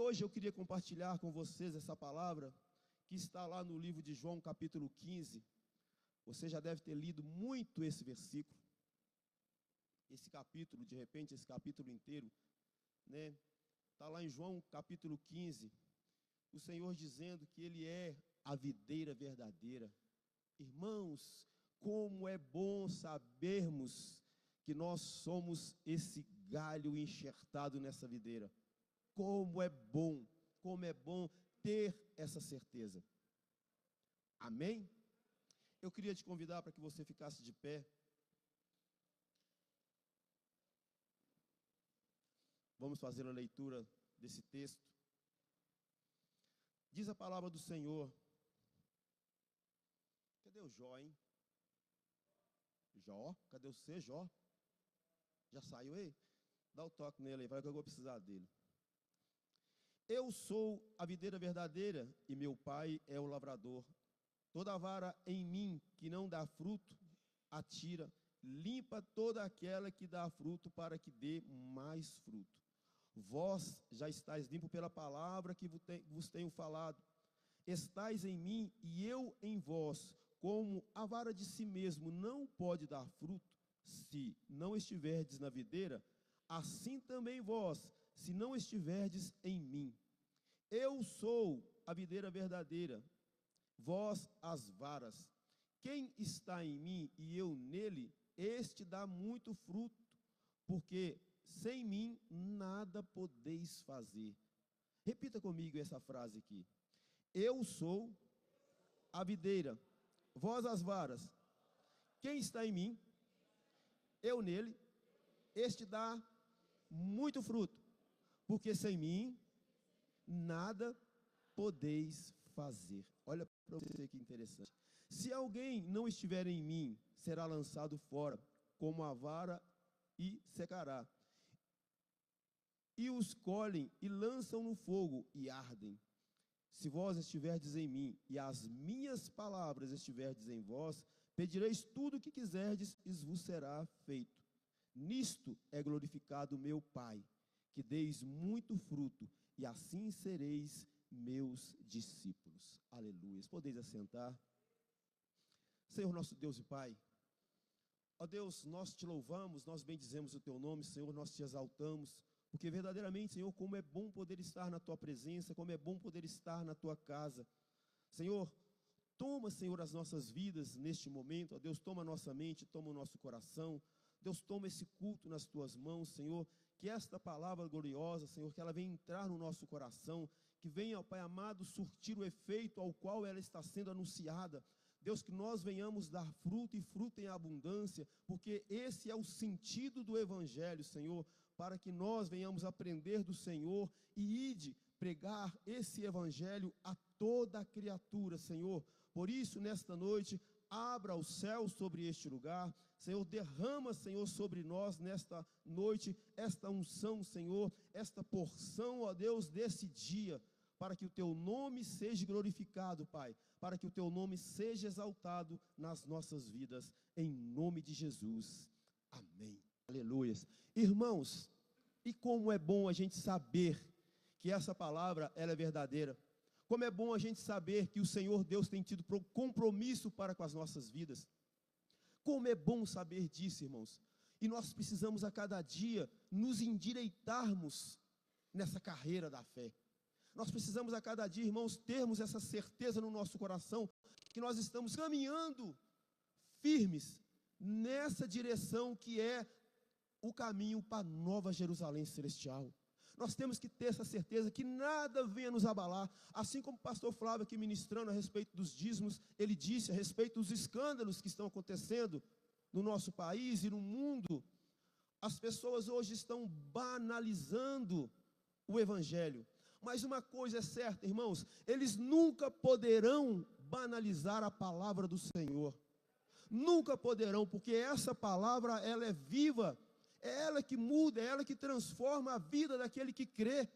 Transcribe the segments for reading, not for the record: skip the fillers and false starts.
hoje eu queria compartilhar com vocês essa palavra que está lá no livro de João, capítulo 15. Você já deve ter lido muito esse versículo, esse capítulo, de repente, esse capítulo inteiro, né? Está lá em João, capítulo 15, o Senhor dizendo que Ele é a videira verdadeira. Irmãos, como é bom sabermos que nós somos esse galho enxertado nessa videira. Como é bom ter essa certeza. Amém? Eu queria te convidar para que você ficasse de pé. Vamos fazer a leitura desse texto. Diz a palavra do Senhor. Cadê o Jó, hein? Jó? Cadê você, Jó? Já saiu aí? Dá o toque nele aí, vai que eu vou precisar dele. Eu sou a videira verdadeira e meu pai é o lavrador. Toda vara em mim que não dá fruto, atira, limpa toda aquela que dá fruto para que dê mais fruto. Vós já estáis limpo pela palavra que vos tenho falado. Estais em mim e eu em vós. Como a vara de si mesmo não pode dar fruto, se não estiverdes na videira, assim também vós, se não estiverdes em mim. Eu sou a videira verdadeira, vós as varas. Quem está em mim e eu nele, este dá muito fruto, porque sem mim nada podeis fazer. Repita comigo essa frase aqui. Eu sou a videira, vós as varas. Quem está em mim, eu nele, este dá muito fruto, porque sem mim nada podeis fazer. Olha para você que interessante. Se alguém não estiver em mim, será lançado fora, como a vara, e secará. E os colhem e lançam no fogo e ardem. Se vós estiverdes em mim e as minhas palavras estiverdes em vós, pedireis tudo o que quiserdes e vos será feito. Nisto é glorificado o meu Pai, que deis muito fruto, e assim sereis meus discípulos. Aleluia. Podeis assentar. Senhor nosso Deus e Pai, ó Deus, nós te louvamos, nós bendizemos o teu nome, Senhor, nós te exaltamos, porque verdadeiramente, Senhor, como é bom poder estar na tua presença, como é bom poder estar na tua casa. Senhor, toma, Senhor, as nossas vidas neste momento, ó Deus, toma a nossa mente, toma o nosso coração. Deus, toma esse culto nas tuas mãos, Senhor, que esta palavra gloriosa, Senhor, que ela venha entrar no nosso coração, que venha, ó Pai amado, surtir o efeito ao qual ela está sendo anunciada. Deus, que nós venhamos dar fruto e fruto em abundância, porque esse é o sentido do Evangelho, Senhor, para que nós venhamos aprender do Senhor e ide pregar esse Evangelho a toda a criatura, Senhor. Por isso, nesta noite, abra o céu sobre este lugar, Senhor, derrama, Senhor, sobre nós nesta noite, esta unção, Senhor, esta porção, ó Deus, desse dia, para que o teu nome seja glorificado, Pai, para que o teu nome seja exaltado nas nossas vidas, em nome de Jesus, amém, aleluias. Irmãos, e como é bom a gente saber que essa palavra, ela é verdadeira, como é bom a gente saber que o Senhor Deus tem tido compromisso para com as nossas vidas. Como é bom saber disso, irmãos. E nós precisamos a cada dia nos endireitarmos nessa carreira da fé. Nós precisamos a cada dia, irmãos, termos essa certeza no nosso coração, que nós estamos caminhando firmes nessa direção que é o caminho para a Nova Jerusalém Celestial. Nós temos que ter essa certeza que nada venha nos abalar, assim como o pastor Flávio aqui ministrando a respeito dos dízimos, ele disse a respeito dos escândalos que estão acontecendo no nosso país e no mundo. As pessoas hoje estão banalizando o Evangelho, mas uma coisa é certa, irmãos, eles nunca poderão banalizar a palavra do Senhor, nunca poderão, porque essa palavra, ela é viva, é ela que muda, é ela que transforma a vida daquele que crê,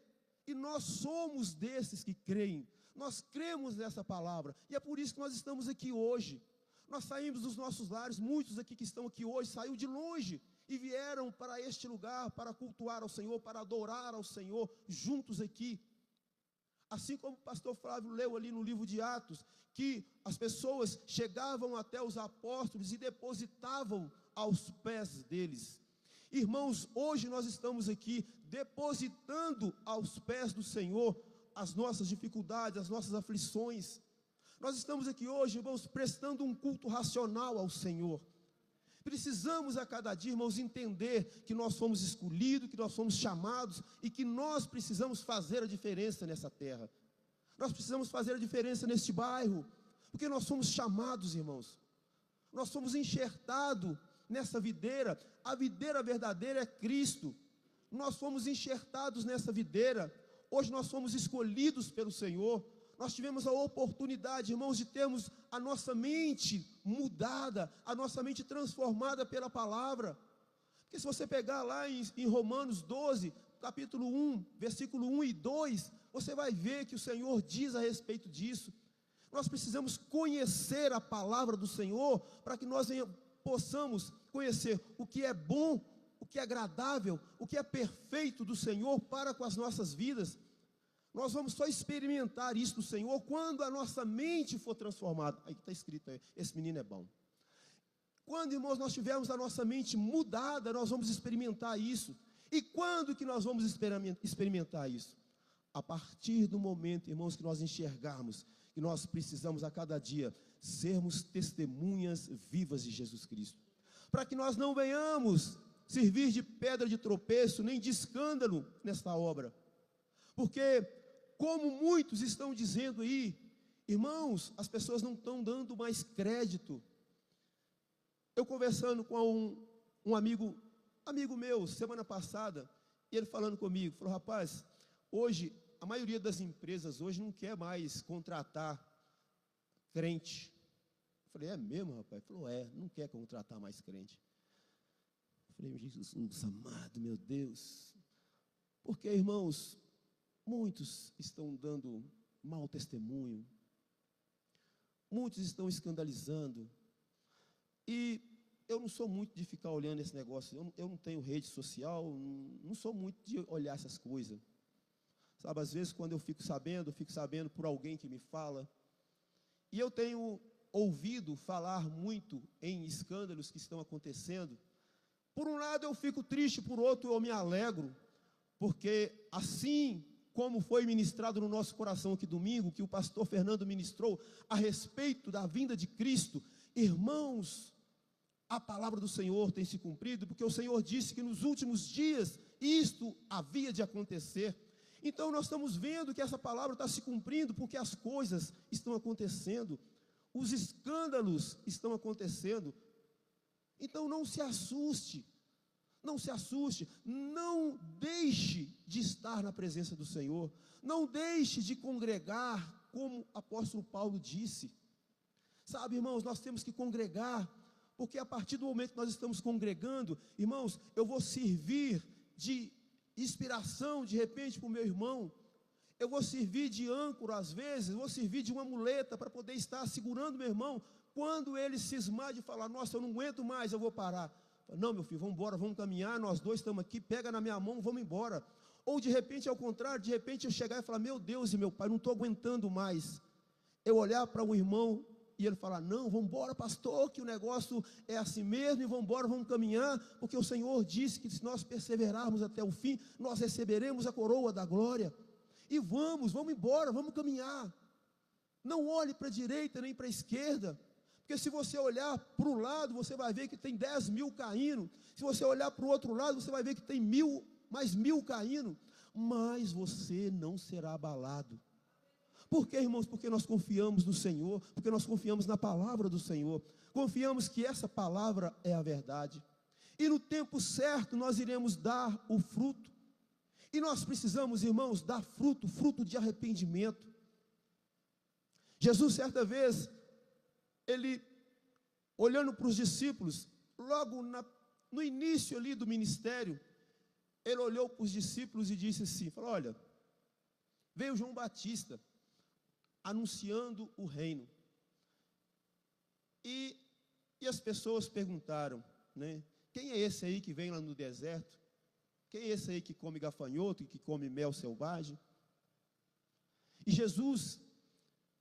e nós somos desses que creem, nós cremos nessa palavra, e é por isso que nós estamos aqui hoje. Nós saímos dos nossos lares, muitos aqui que estão aqui hoje, saíram de longe, e vieram para este lugar, para cultuar ao Senhor, para adorar ao Senhor, juntos aqui. Assim como o pastor Flávio leu ali no livro de Atos, que as pessoas chegavam até os apóstolos e depositavam aos pés deles. Irmãos, hoje nós estamos aqui depositando aos pés do Senhor as nossas dificuldades, as nossas aflições. Nós estamos aqui hoje, irmãos, prestando um culto racional ao Senhor. Precisamos a cada dia, irmãos, entender que nós fomos escolhidos, que nós fomos chamados e que nós precisamos fazer a diferença nessa terra. Nós precisamos fazer a diferença neste bairro, porque nós somos chamados, irmãos. Nós somos enxertados nessa videira. A videira verdadeira é Cristo. Nós fomos enxertados nessa videira. Hoje nós fomos escolhidos pelo Senhor. Nós tivemos a oportunidade, irmãos, de termos a nossa mente mudada, a nossa mente transformada pela palavra. Porque se você pegar lá em Romanos 12, capítulo 1, versículo 1 e 2, você vai ver que o Senhor diz a respeito disso. Nós precisamos conhecer a palavra do Senhor, para que nós possamos conhecer o que é bom, o que é agradável, o que é perfeito do Senhor para com as nossas vidas. Nós vamos só experimentar isso do Senhor quando a nossa mente for transformada. Aí está escrito aí, esse menino é bom. Quando, irmãos, nós tivermos a nossa mente mudada, nós vamos experimentar isso. E quando que nós vamos experimentar isso? A partir do momento, irmãos, que nós enxergarmos que nós precisamos a cada dia sermos testemunhas vivas de Jesus Cristo. Para que nós não venhamos servir de pedra de tropeço, nem de escândalo nesta obra. Porque, como muitos estão dizendo aí, irmãos, as pessoas não estão dando mais crédito. Eu conversando com um amigo meu, semana passada, e ele falando comigo, falou, rapaz, hoje, a maioria das empresas hoje não quer mais contratar crente. Eu falei, é mesmo, rapaz? Ele falou, não quer contratar mais crente. Eu falei, Jesus amado, meu Deus. Porque, irmãos, muitos estão dando mau testemunho, muitos estão escandalizando, e eu não sou muito de ficar olhando esse negócio, eu não tenho rede social, não sou muito de olhar essas coisas, sabe, às vezes quando eu fico sabendo por alguém que me fala, e eu tenho ouvido falar muito em escândalos que estão acontecendo. Por um lado eu fico triste, por outro eu me alegro, porque assim como foi ministrado no nosso coração aqui domingo, que o pastor Fernando ministrou a respeito da vinda de Cristo, irmãos, a palavra do Senhor tem se cumprido, porque o Senhor disse que nos últimos dias isto havia de acontecer. Então nós estamos vendo que essa palavra está se cumprindo, porque as coisas estão acontecendo, os escândalos estão acontecendo. Então não se assuste, não se assuste, não deixe de estar na presença do Senhor, não deixe de congregar, como o apóstolo Paulo disse. Sabe, irmãos, nós temos que congregar, porque a partir do momento que nós estamos congregando, irmãos, eu vou servir de inspiração, de repente, para o meu irmão, eu vou servir de âncora às vezes, vou servir de uma muleta para poder estar segurando meu irmão, quando ele cismar de falar, nossa, eu não aguento mais, eu vou parar. Não, meu filho, vamos embora, vamos caminhar, nós dois estamos aqui, pega na minha mão, vamos embora. Ou de repente, ao contrário, de repente eu chegar e falar, meu Deus e meu pai, não estou aguentando mais. Eu olhar para um irmão e ele falar, não, vamos embora, pastor, que o negócio é assim mesmo, e vamos embora, vamos caminhar, porque o Senhor disse que se nós perseverarmos até o fim, nós receberemos a coroa da glória. E vamos embora, vamos caminhar. Não olhe para a direita nem para a esquerda, porque se você olhar para o lado, você vai ver que tem 10 mil caindo. Se você olhar para o outro lado, você vai ver que tem mais mil caindo. Mas você não será abalado. Por quê, irmãos? Porque nós confiamos no Senhor, porque nós confiamos na palavra do Senhor. Confiamos que essa palavra é a verdade. E no tempo certo nós iremos dar o fruto. E nós precisamos, irmãos, dar fruto de arrependimento. Jesus, certa vez, ele, olhando para os discípulos, logo no início ali do ministério, ele olhou para os discípulos e disse assim, falou, olha, veio João Batista, anunciando o reino, e as pessoas perguntaram, né, quem é esse aí que vem lá no deserto? Quem é esse aí que come gafanhoto e que come mel selvagem? E Jesus,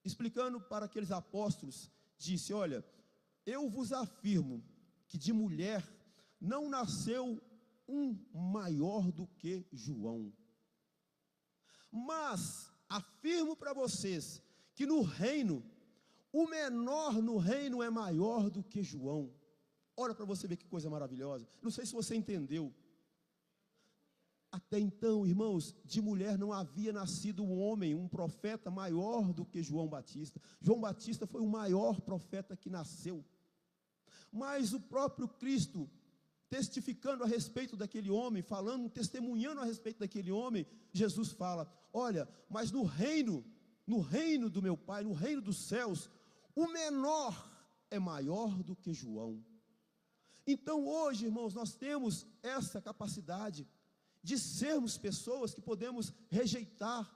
explicando para aqueles apóstolos, disse: olha, eu vos afirmo que de mulher não nasceu um maior do que João. Mas afirmo para vocês que no reino, o menor no reino é maior do que João. Olha para você ver que coisa maravilhosa. Não sei se você entendeu. Até então, irmãos, de mulher não havia nascido um homem, um profeta maior do que João Batista. João Batista foi o maior profeta que nasceu. Mas o próprio Cristo, testificando a respeito daquele homem, falando, testemunhando a respeito daquele homem, Jesus fala: olha, mas no reino do meu Pai, no reino dos céus, o menor é maior do que João. Então hoje, irmãos, nós temos essa capacidade de sermos pessoas que podemos rejeitar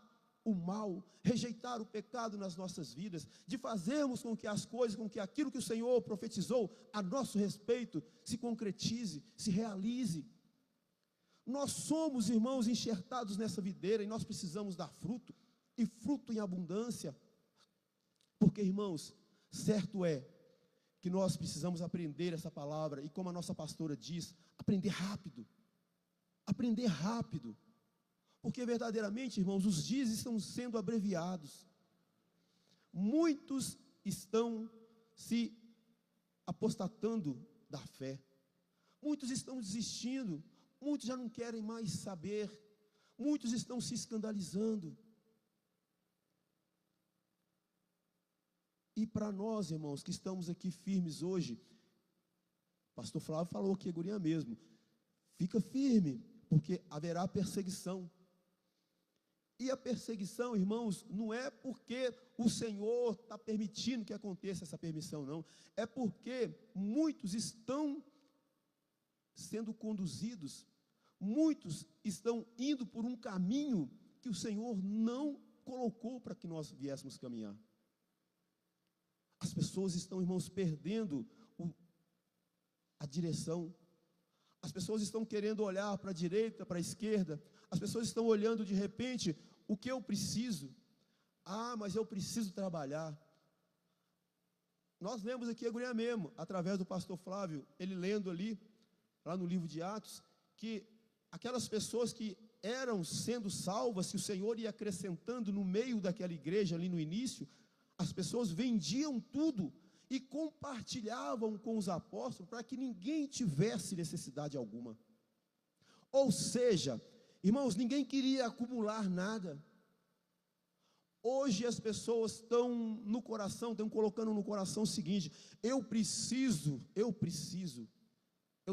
o mal, rejeitar o pecado nas nossas vidas, de fazermos com que as coisas, com que aquilo que o Senhor profetizou a nosso respeito se concretize, se realize. Nós somos, irmãos, enxertados nessa videira e nós precisamos dar fruto, e fruto em abundância, porque, irmãos, certo é que nós precisamos aprender essa palavra, e como a nossa pastora diz, aprender rápido, porque verdadeiramente, irmãos, os dias estão sendo abreviados, muitos estão se apostatando da fé, muitos estão desistindo, muitos já não querem mais saber, muitos estão se escandalizando. E para nós, irmãos, que estamos aqui firmes hoje, pastor Flávio falou aqui, guria mesmo, fica firme, porque haverá perseguição. E a perseguição, irmãos, não é porque o Senhor está permitindo que aconteça essa permissão, não. É porque muitos estão sendo conduzidos, muitos estão indo por um caminho que o Senhor não colocou para que nós viéssemos caminhar. As pessoas estão, irmãos, perdendo a direção. As pessoas estão querendo olhar para a direita, para a esquerda. As pessoas estão olhando de repente, o que eu preciso? Ah, mas eu preciso trabalhar. Nós lemos aqui a guria mesmo, através do pastor Flávio, ele lendo ali, lá no livro de Atos, que aquelas pessoas que eram sendo salvas, que o Senhor ia acrescentando no meio daquela igreja ali no início, as pessoas vendiam tudo e compartilhavam com os apóstolos para que ninguém tivesse necessidade alguma. Ou seja, irmãos, ninguém queria acumular nada. Hoje as pessoas estão no coração, estão colocando no coração o seguinte: eu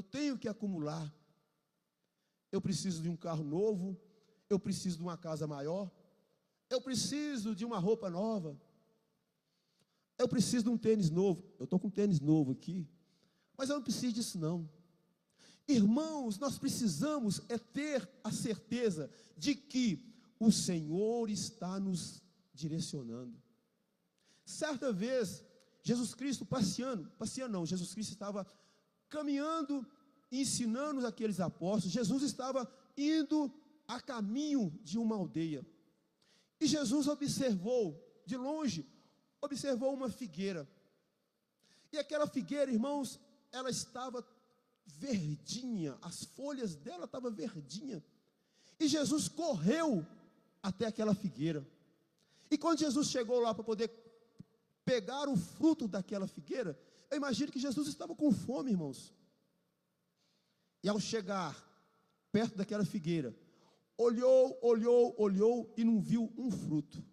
tenho que acumular. Eu preciso de um carro novo, eu preciso de uma casa maior, eu preciso de uma roupa nova, eu preciso de um tênis novo. Eu estou com um tênis novo aqui, mas eu não preciso disso não. Irmãos, nós precisamos ter a certeza de que o Senhor está nos direcionando. Certa vez, Jesus Cristo Jesus Cristo estava caminhando, ensinando aqueles apóstolos. Jesus estava indo a caminho de uma aldeia, e Jesus observou, de longe, uma figueira, e aquela figueira, irmãos, ela estava verdinha, as folhas dela estavam verdinhas, e Jesus correu até aquela figueira, e quando Jesus chegou lá para poder pegar o fruto daquela figueira, eu imagino que Jesus estava com fome, irmãos, e ao chegar perto daquela figueira, olhou e não viu um fruto.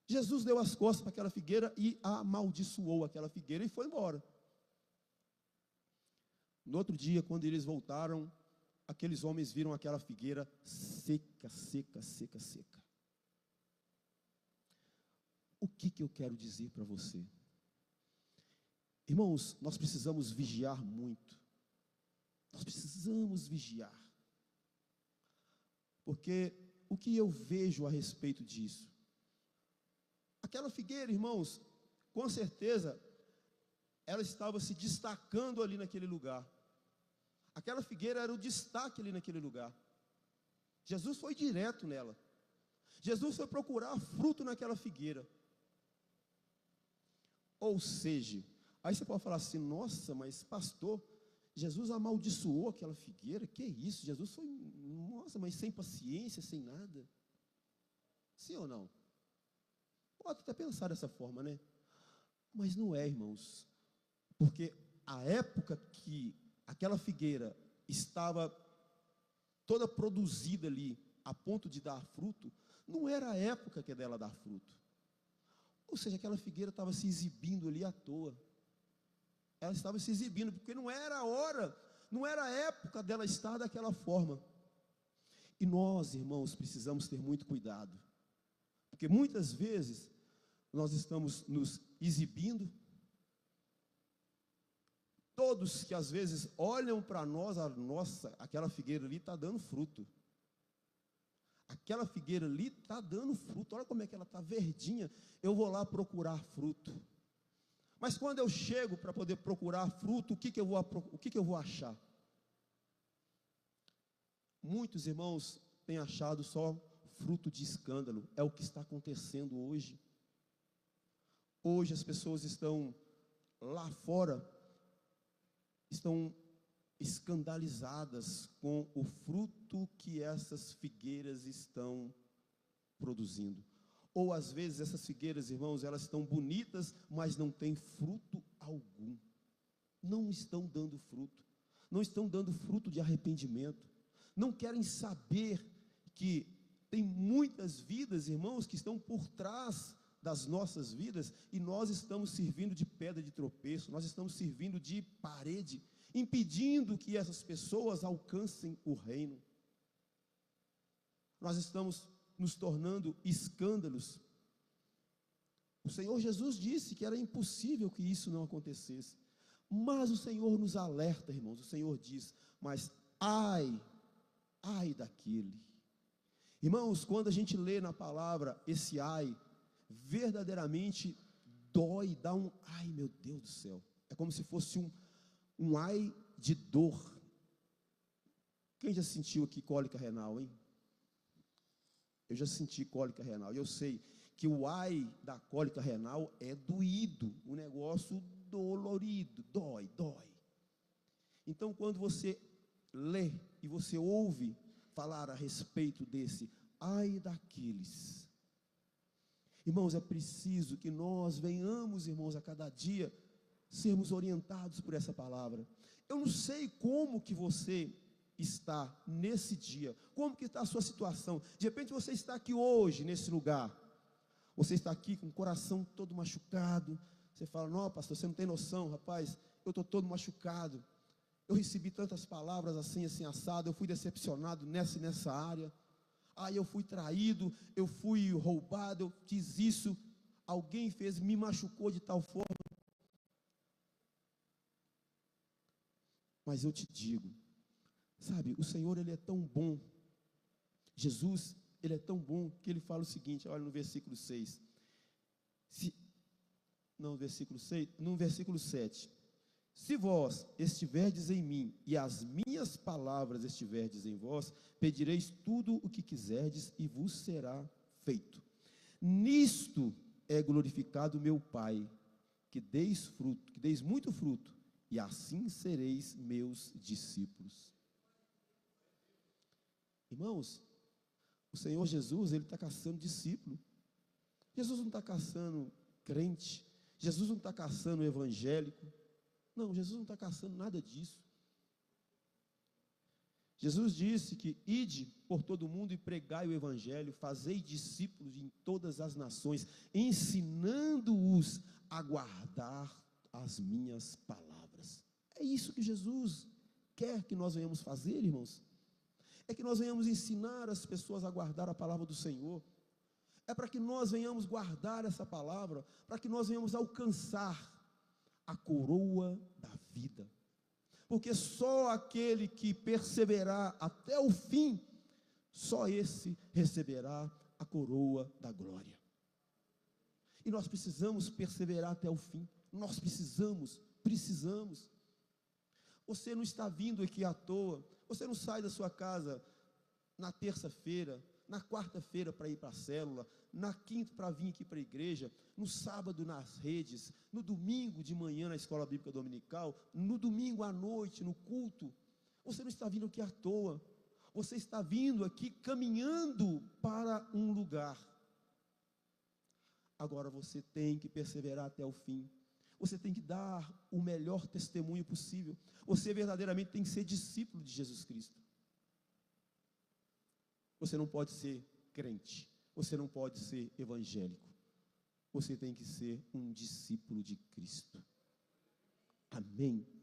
Jesus deu as costas para aquela figueira e amaldiçoou aquela figueira e foi embora. No outro dia, quando eles voltaram, aqueles homens viram aquela figueira seca. O que eu quero dizer para você? Irmãos, nós precisamos vigiar muito. Nós precisamos vigiar. Porque o que eu vejo a respeito disso? Aquela figueira, irmãos, com certeza, ela estava se destacando ali naquele lugar. Aquela figueira era o destaque ali naquele lugar. Jesus foi direto nela. Jesus foi procurar fruto naquela figueira. Ou seja, aí você pode falar assim: nossa, mas pastor, Jesus amaldiçoou aquela figueira? Que isso? Jesus foi, nossa, mas sem paciência, sem nada. Sim ou não? Pode até pensar dessa forma, né? Mas não é, irmãos, porque a época que aquela figueira estava toda produzida ali, a ponto de dar fruto, não era a época que é dela dar fruto. Ou seja, aquela figueira estava se exibindo ali à toa. Ela estava se exibindo, porque não era a hora, não era a época dela estar daquela forma. E nós, irmãos, precisamos ter muito cuidado, porque muitas vezes nós estamos nos exibindo. Todos que às vezes olham para nós, nossa, aquela figueira ali está dando fruto. Aquela figueira ali está dando fruto, olha como é que ela está verdinha, eu vou lá procurar fruto. Mas quando eu chego para poder procurar fruto, o que eu vou achar? Muitos irmãos têm achado só fruto de escândalo, é o que está acontecendo hoje. Hoje as pessoas estão lá fora, estão escandalizadas com o fruto que essas figueiras estão produzindo. Ou às vezes essas figueiras, irmãos, elas estão bonitas, mas não têm fruto algum. Não estão dando fruto. Não estão dando fruto de arrependimento. Não querem saber que tem muitas vidas, irmãos, que estão por trás das nossas vidas, e nós estamos servindo de pedra de tropeço, nós estamos servindo de parede, impedindo que essas pessoas alcancem o reino. Nós estamos nos tornando escândalos. O Senhor Jesus disse que era impossível que isso não acontecesse, mas o Senhor nos alerta, irmãos. O Senhor diz: mas ai daquele. Irmãos, quando a gente lê na palavra esse ai, verdadeiramente dói, dá um ai, meu Deus do céu. É como se fosse um ai de dor. Quem já sentiu aqui cólica renal, hein? Eu já senti cólica renal, e eu sei que o ai da cólica renal é doído, um negócio dolorido, dói. Então, quando você lê e você ouve falar a respeito desse ai daqueles, irmãos, é preciso que nós venhamos, irmãos, a cada dia sermos orientados por essa palavra. Eu não sei como que você está nesse dia, como que está a sua situação. De repente você está aqui hoje, nesse lugar, você está aqui com o coração todo machucado. Você fala: não, pastor, você não tem noção, rapaz, eu estou todo machucado, eu recebi tantas palavras assim, assado, eu fui decepcionado nessa área, eu fui traído, eu fui roubado, eu fiz isso, alguém me machucou de tal forma. Mas eu te digo, sabe, o Senhor, Ele é tão bom, Jesus, Ele é tão bom, que Ele fala o seguinte, olha no versículo 6, no versículo 7, se vós estiverdes em mim, e as minhas palavras estiverdes em vós, pedireis tudo o que quiserdes, e vos será feito. Nisto é glorificado meu Pai, que deis muito fruto, e assim sereis meus discípulos. Irmãos, o Senhor Jesus, Ele está caçando discípulo. Jesus não está caçando crente, Jesus não está caçando evangélico, não, Jesus não está caçando nada disso. Jesus disse que ide por todo o mundo e pregai o evangelho, fazei discípulos em todas as nações, ensinando-os a guardar as minhas palavras. É isso que Jesus quer que nós venhamos fazer, irmãos. É que nós venhamos ensinar as pessoas a guardar a palavra do Senhor. É para que nós venhamos guardar essa palavra, para que nós venhamos alcançar a coroa da vida. Porque só aquele que perseverar até o fim, só esse receberá a coroa da glória. E nós precisamos perseverar até o fim. Nós precisamos. Você não está vindo aqui à toa. Você não sai da sua casa na terça-feira, na quarta-feira para ir para a célula, na quinta para vir aqui para a igreja, no sábado nas redes, no domingo de manhã na escola bíblica dominical, no domingo à noite no culto. Você não está vindo aqui à toa, você está vindo aqui caminhando para um lugar. Agora você tem que perseverar até o fim, você tem que dar o melhor testemunho possível, você verdadeiramente tem que ser discípulo de Jesus Cristo. Você não pode ser crente, você não pode ser evangélico, você tem que ser um discípulo de Cristo. Amém.